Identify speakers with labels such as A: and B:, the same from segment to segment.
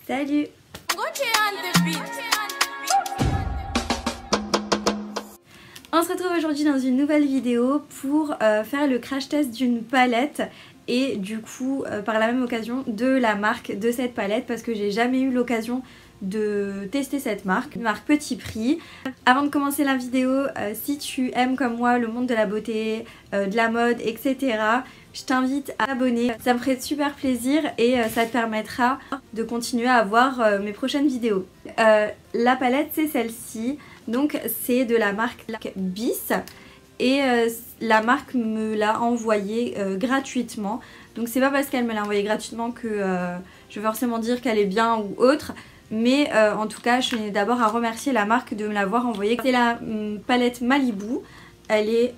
A: Salut! On se retrouve aujourd'hui dans une nouvelle vidéo pour faire le crash test d'une palette et du coup par la même occasion de la marque de cette palette parce que j'ai jamais eu l'occasion de tester cette marque, une marque petit prix. Avant de commencer la vidéo, si tu aimes comme moi le monde de la beauté, de la mode, etc., je t'invite à t'abonner, ça me ferait super plaisir et ça te permettra de continuer à voir mes prochaines vidéos. La palette c'est celle-ci, donc c'est de la marque Bis et la marque me l'a envoyée gratuitement. Donc c'est pas parce qu'elle me l'a envoyée gratuitement que je vais forcément dire qu'elle est bien ou autre. Mais en tout cas, je tenais d'abord à remercier la marque de me l'avoir envoyée. C'est la palette Malibu. Elle est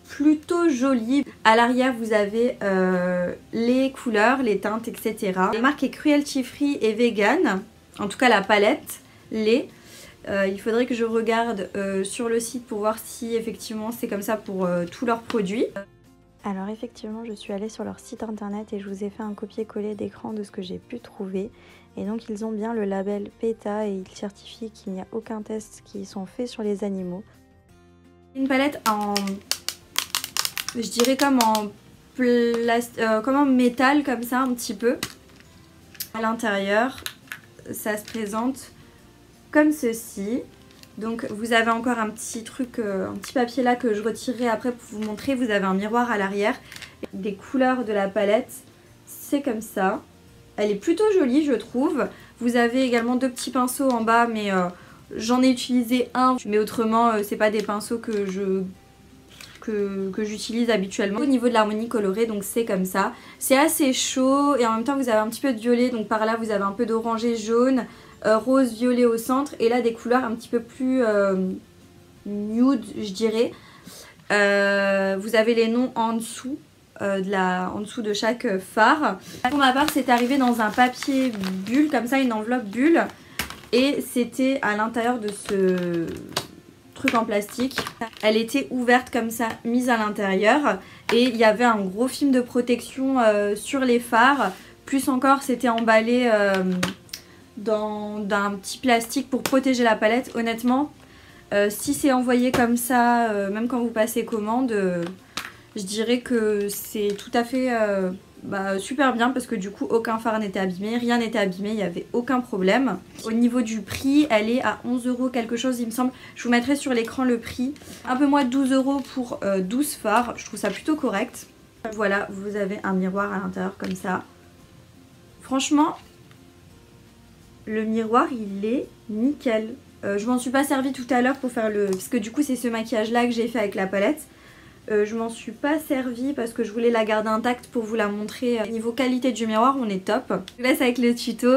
A: plutôt jolie. À l'arrière, vous avez les couleurs, les teintes, etc. La marque est cruelty free et vegan. En tout cas, la palette l'est. Il faudrait que je regarde sur le site pour voir si effectivement c'est comme ça pour tous leurs produits. Alors effectivement, je suis allée sur leur site internet et je vous ai fait un copier-coller d'écran de ce que j'ai pu trouver. Et donc ils ont bien le label PETA et ils certifient qu'il n'y a aucun test qui sont faits sur les animaux. Une palette en, je dirais comme en métal comme ça un petit peu. À l'intérieur, ça se présente comme ceci. Donc vous avez encore un petit truc, un petit papier là que je retirerai après pour vous montrer. Vous avez un miroir à l'arrière. Des couleurs de la palette, c'est comme ça. Elle est plutôt jolie je trouve. Vous avez également deux petits pinceaux en bas mais j'en ai utilisé un. Mais autrement c'est pas des pinceaux que j'utilise habituellement. Au niveau de l'harmonie colorée, donc c'est comme ça. C'est assez chaud et en même temps vous avez un petit peu de violet. Donc par là vous avez un peu d'orangé jaune. Rose violet au centre et là des couleurs un petit peu plus nude je dirais. Vous avez les noms en dessous en dessous de chaque phare. Pour ma part c'est arrivé dans un papier bulle comme ça, une enveloppe bulle, et c'était à l'intérieur de ce truc en plastique. Elle était ouverte comme ça, mise à l'intérieur, et il y avait un gros film de protection sur les phares, plus encore c'était emballé dans un petit plastique pour protéger la palette. Honnêtement si c'est envoyé comme ça même quand vous passez commande, je dirais que c'est tout à fait super bien parce que du coup aucun phare n'était abîmé, rien n'était abîmé, il n'y avait aucun problème. Au niveau du prix, elle est à 11 € quelque chose il me semble. Je vous mettrai sur l'écran le prix. Un peu moins de 12 € pour 12 phares, je trouve ça plutôt correct. Voilà, vous avez un miroir à l'intérieur comme ça. Franchement, le miroir il est nickel. Je m'en suis pas servi tout à l'heure pour faire le... parce que du coup c'est ce maquillage là que j'ai fait avec la palette. Je m'en suis pas servi parce que je voulais la garder intacte pour vous la montrer. Niveau qualité du miroir on est top. Je vous laisse avec le tuto.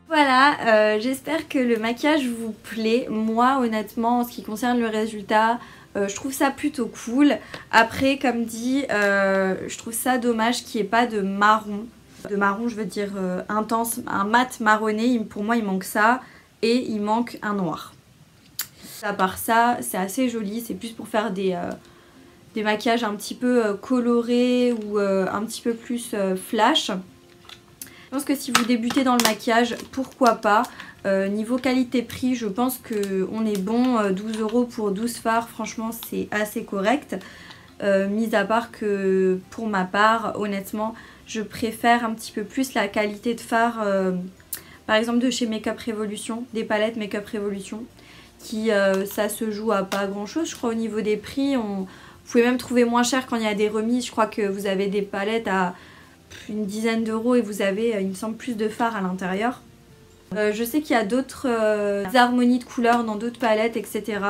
A: Voilà, j'espère que le maquillage vous plaît. Moi honnêtement en ce qui concerne le résultat, je trouve ça plutôt cool. Après comme dit, je trouve ça dommage qu'il n'y ait pas de marron. De marron je veux dire intense, un mat marronné, pour moi il manque ça et il manque un noir. À part ça, c'est assez joli, c'est plus pour faire des maquillages un petit peu colorés ou un petit peu plus flash. Je pense que si vous débutez dans le maquillage, pourquoi pas. Niveau qualité-prix, je pense qu'on est bon. 12 € pour 12 fards, franchement c'est assez correct. Mis à part que pour ma part, honnêtement, je préfère un petit peu plus la qualité de fard, par exemple de chez Makeup Revolution, des palettes Makeup Revolution, qui ça se joue à pas grand chose. Je crois au niveau des prix, vous pouvez même trouver moins cher quand il y a des remises. Je crois que vous avez des palettes à une dizaine d'euros et vous avez, il me semble, plus de fard à l'intérieur. Je sais qu'il y a d'autres harmonies de couleurs dans d'autres palettes, etc.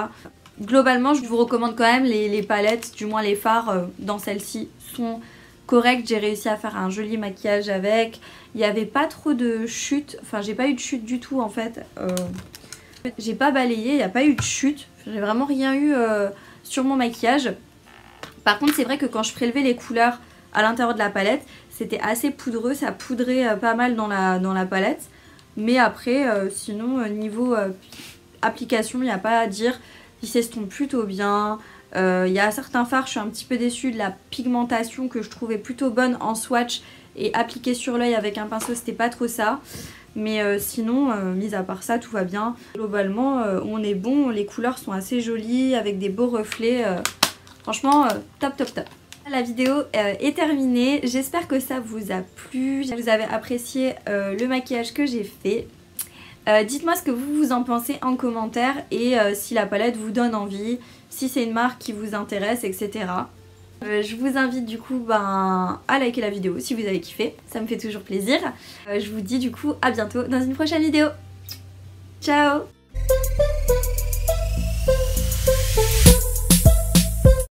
A: Globalement, je vous recommande quand même les palettes, du moins les fards dans celle-ci sont corrects. J'ai réussi à faire un joli maquillage avec. Il n'y avait pas trop de chute, enfin j'ai pas eu de chute du tout en fait. J'ai pas balayé, il n'y a pas eu de chute. J'ai vraiment rien eu sur mon maquillage. Par contre, c'est vrai que quand je prélevais les couleurs à l'intérieur de la palette, c'était assez poudreux, ça poudrait pas mal dans la palette. Mais après, sinon, niveau application, il n'y a pas à dire. Il s'estompe plutôt bien. Il y a certains fards, je suis un petit peu déçue de la pigmentation que je trouvais plutôt bonne en swatch. Et appliquée sur l'œil avec un pinceau, c'était pas trop ça. Mais sinon, mis à part ça, tout va bien. Globalement, on est bon. Les couleurs sont assez jolies avec des beaux reflets. Franchement, top, top, top. La vidéo est terminée, j'espère que ça vous a plu, que vous avez apprécié le maquillage que j'ai fait. Dites-moi ce que vous en pensez en commentaire et si la palette vous donne envie, si c'est une marque qui vous intéresse, etc. Je vous invite du coup à liker la vidéo si vous avez kiffé, ça me fait toujours plaisir. Je vous dis du coup à bientôt dans une prochaine vidéo. Ciao!